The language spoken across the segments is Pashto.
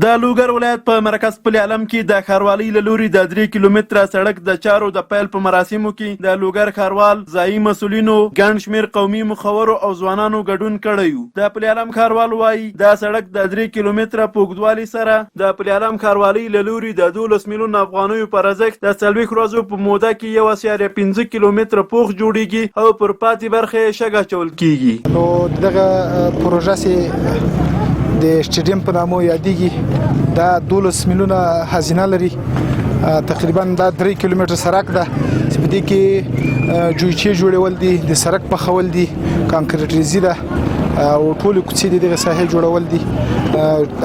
د لوګر ولایت په مرکز پل علم کې د ښاروالۍ له لوري د 3 کیلومتره سړک د چارو د پیل په مراسمو کې د لوګر ښاروال ځایي مسؤلینو ګڼ شمېر قومي مخورو او ځوانانو ګډون کړی و. د پل علم ښاروال وایي دا سړک د 3 کیلومتره په اوږدوالي سره د پل علم ښاروالۍ له لوري د 12 میلیون افغانیو په ارزښت د 40 ورځو په موده کې 1.5 کیلومتره پوخ جوړیږي او پر پاتې برخه یې شګه اچول کیږي. نو دغه پروژه سي د سټیډیم په نامه یادېږي. دا 12 میلیونه هزینه لري. تقریبا دا 3 کیلومتره سړک ده چې په دې کې جویچې جوړول دي، د سړک پخول دي، کانکریټیزي ده او ټول کوڅې دغه ساحل جوړول دي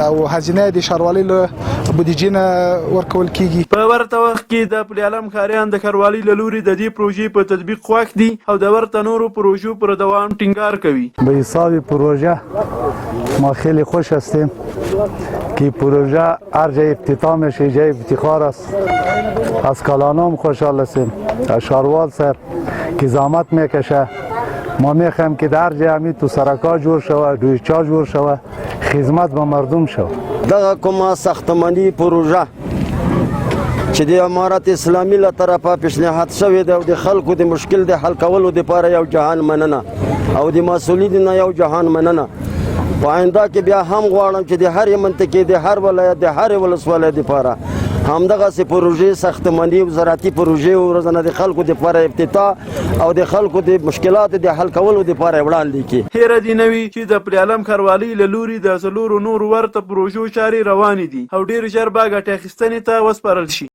او هزینه د ښاروالۍ له بودیجې نه ورکول کیږي. په ورته وخت کې د پل علم ښاریان د ښاروالۍ له لوري د دې پروژې په تطبیق خوښ دي او د ورته نورو پروژو پر دوام ټینګار کوي. به حساب پروژه ما خیلی خوش هستیم که پروژه هر جای افتتاح میشه جای افتخار است. از کلانام خوشحال هستیم، از ښاروال صاحب که زحمت میکشه. ما میخوایم که در جای همین تو سرکا جور شوه، دویچا جور شوه، خدمت به مردم شوه. دغه کومه ساختمانی پروژه چې د امارت اسلامي له طرفه پیشنهاد شوې ده او د خلکو د مشکل د حل کولو لپاره یو جهان مننه او د مسؤلینو نه یو جهان مننه. په آینده کې بیا هم غواړم چې د هر منطقې د هر ولایت د هر ولسوالۍ لپاره همدغسې پروژې ساختماني او زراعتي پروژې ورځنه د خلکو لپاره افتتاح او د خلکو د مشکلاتو د حل کولو لپاره وړاندې کړي. هیره دې نه وي چې د پل علم ښاروالۍ له لوري د 4 نورو ورته پروژو چارې روانې دي او ډېر ژر به ګټې اخیستنې ته وسپارل شي.